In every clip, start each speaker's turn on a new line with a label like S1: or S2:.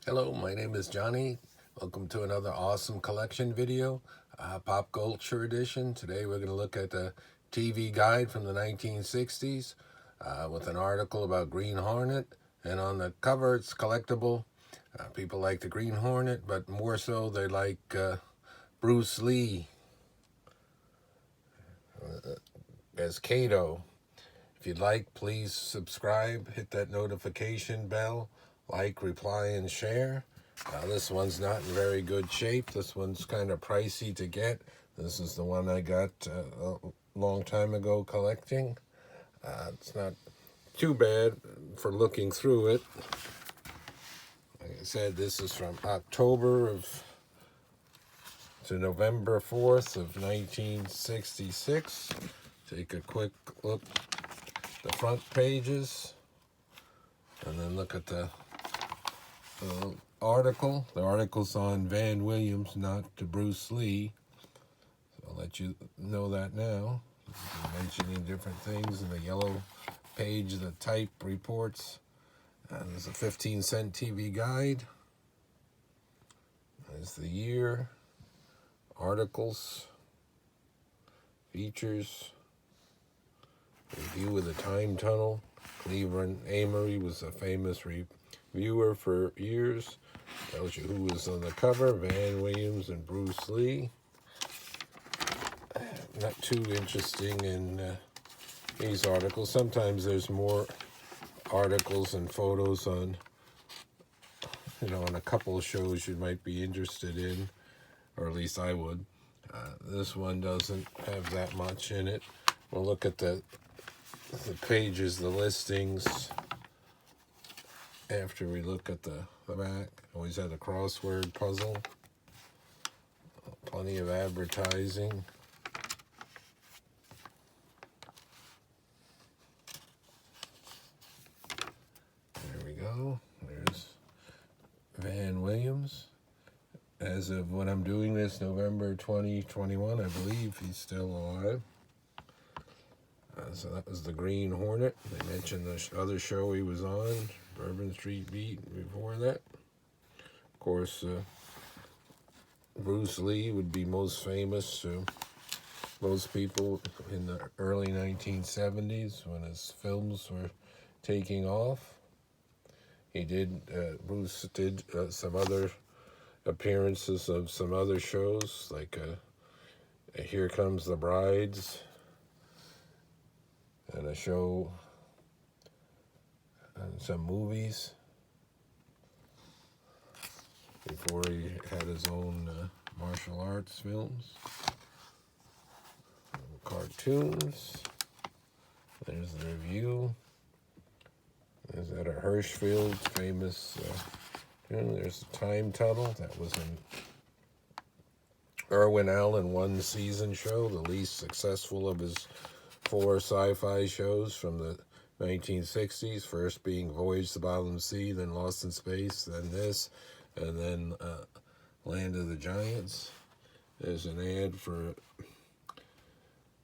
S1: Hello, my name is Johnny. Welcome to another awesome collection video, Pop Culture Edition. Today we're going to look at the TV guide from the 1960s with an article about Green Hornet. And on the cover it's collectible. People like the Green Hornet, but more so they like Bruce Lee as Kato. If you'd like, please subscribe, hit that notification bell, like, reply, and share. This one's not in very good shape. This one's kind of pricey to get. This is the one I got a long time ago collecting. It's not too bad for looking through it. Like I said, this is from October to November 4th of 1966. Take a quick look at the front pages and then look at the article. The article's on Van Williams, not to Bruce Lee. So I'll let you know that now. Mentioning different things in the yellow page, the type reports. There's a 15-cent TV guide. There's the year, articles, features, review of the time tunnel. Cleveland Amory was a famous reviewer for years. Tells you who was on the cover, Van Williams and Bruce Lee. Not too interesting in these articles. Sometimes there's more articles and photos on, on a couple of shows you might be interested in, or at least I would. This one doesn't have that much in it. We'll look at the pages, the listings, after we look at the back. Always had a crossword puzzle. Plenty of advertising. There we go. There's Van Williams. As of when I'm doing this, November 2021, I believe he's still alive. So that was the Green Hornet. They mentioned the other show he was on, Bourbon Street Beat, before that. Of course, Bruce Lee would be most famous to most people in the early 1970s when his films were taking off. Bruce did some other appearances of some other shows, like Here Comes the Brides, and a show and some movies before he had his own martial arts films. Cartoons. There's the review. There's that a Hirschfeld famous there's a time tunnel. That was an Irwin Allen one-season show, the least successful of his 4 sci-fi shows from the 1960s, first being Voyage to the Bottom of the Sea, then Lost in Space, then this, and then Land of the Giants. There's an ad for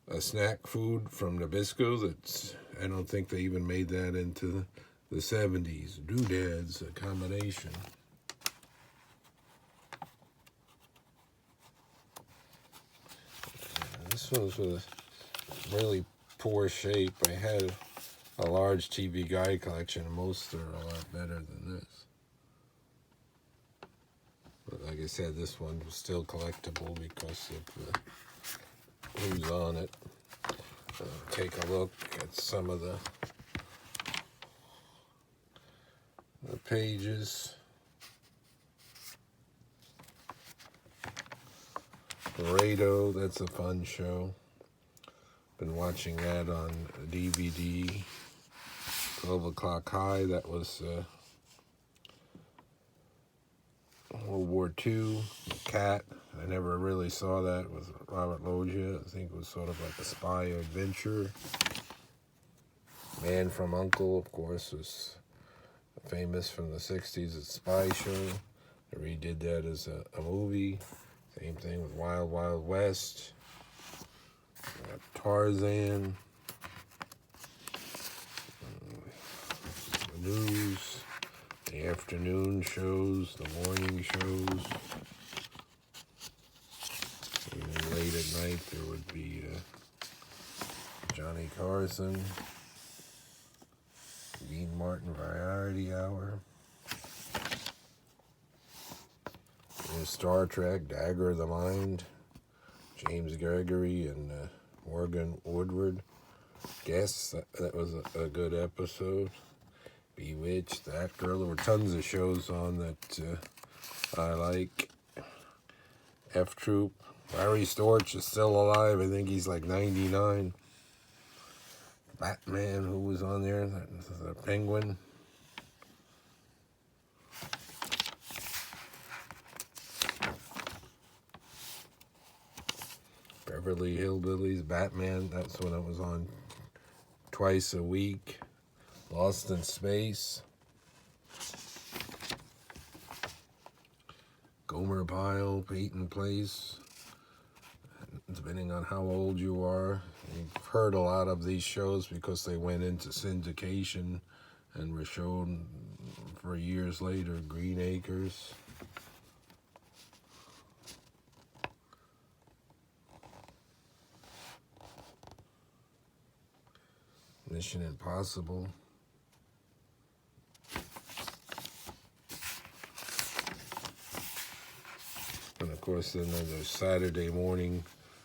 S1: a snack food from Nabisco that's, I don't think they even made that into the 70s. Doodads, a combination. This one's with really poor shape. I had a large TV guide collection. Most are a lot better than this. But like I said, this one was still collectible because of who's on it. Take a look at some of the pages. Laredo, that's a fun show. Been watching that on DVD. 12 O'Clock High, that was World War II. Cat, I never really saw that with Robert Loggia. I think it was sort of like a spy adventure. Man from U.N.C.L.E., of course, was famous from the 60s. It's a spy show. They redid that as a movie. Same thing with Wild Wild West. Tarzan. The news. The afternoon shows, the morning shows. And then late at night there would be Johnny Carson, Dean Martin Variety Hour. There's Star Trek, Dagger of the Mind, James Gregory and Morgan Woodward. Guess that was a good episode. Bewitched, That Girl. There were tons of shows on that I like. F Troop. Larry Storch is still alive. I think he's like 99. Batman, who was on there? The Penguin. Beverly Hillbillies, Batman. That's when it was on twice a week. Lost in Space. Gomer Pyle, Peyton Place. Depending on how old you are, you've heard a lot of these shows because they went into syndication and were shown for years later. Green Acres. Mission Impossible. And of course, then there's Saturday morning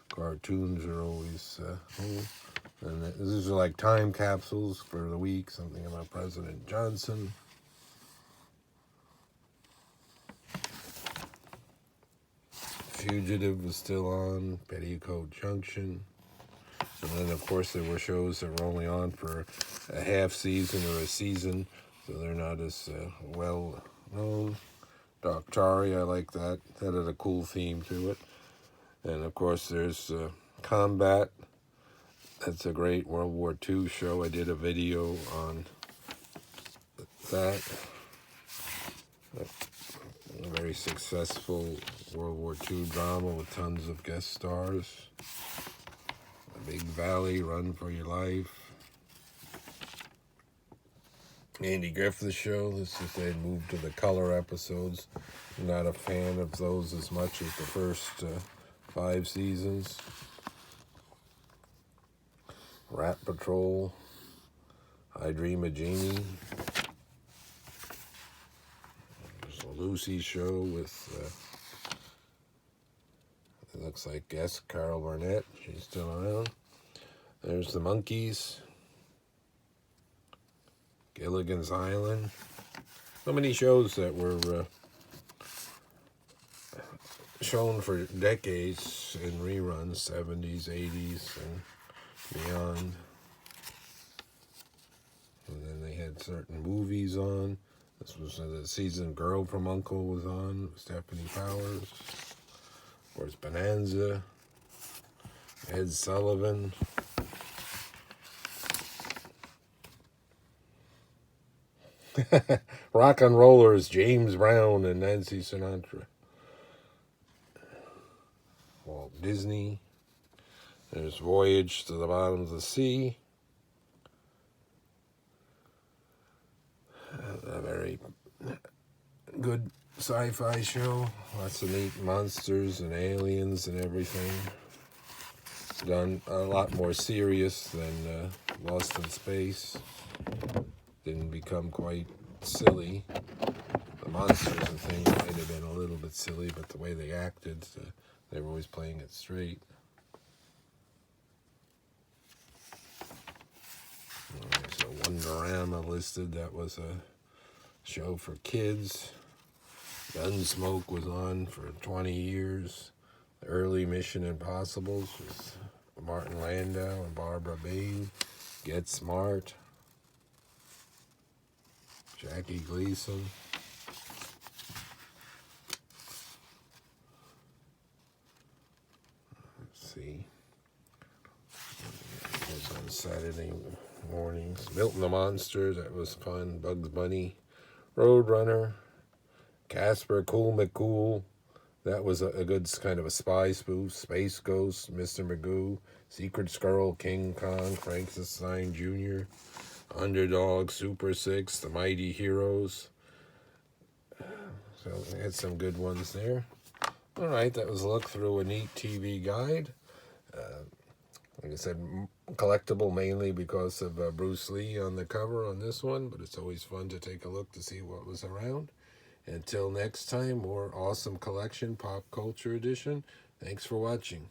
S1: cartoons are always and these are like time capsules for the week. Something about President Johnson. Fugitive was still on. Petticoat Junction. And then, of course, there were shows that were only on for a half season or a season, so they're not as well known. Daktari, I like that. That had a cool theme to it. And, of course, there's Combat. That's a great World War II show. I did a video on that. A very successful World War II drama with tons of guest stars. Big Valley, Run for Your Life. Andy Griffith Show. This is they had moved to the color episodes. I'm not a fan of those as much as the first 5 seasons. Rat Patrol. I Dream of Jeannie. There's a Lucy Show with it looks like guest Carol Burnett. She's still around. There's the Monkees. Gilligan's Island. So many shows that were shown for decades in reruns, 70s, 80s, and beyond. And then they had certain movies on. This was the season Girl from U.N.C.L.E. was on, Stephanie Powers. Of course, Bonanza, Ed Sullivan. Rock and Rollers, James Brown and Nancy Sinatra. Walt Disney. There's Voyage to the Bottom of the Sea. A very good sci-fi show. Lots of neat monsters and aliens and everything. Done a lot more serious than Lost in Space. Didn't become quite silly. The monsters and things might have been a little bit silly, but the way they acted, they were always playing it straight. There's a Wonderama listed. That was a show for kids. Gunsmoke was on for 20 years. The early Mission Impossibles with Martin Landau and Barbara Bain. Get Smart. Jackie Gleason. Let's see. It was on Saturday mornings. Milton the Monster, that was fun. Bugs Bunny. Roadrunner. Casper Cool McCool. That was a good kind of a spy spoof. Space Ghost, Mr. Magoo. Secret Squirrel, King Kong, Frankenstein Jr., Underdog, Super 6, The Mighty Heroes, So we had some good ones there. All right, that was a look through a neat TV guide. Like I said, collectible mainly because of Bruce Lee on the cover on this one, but it's always fun to take a look to see what was around. Until next time, more awesome collection, pop culture edition. Thanks for watching.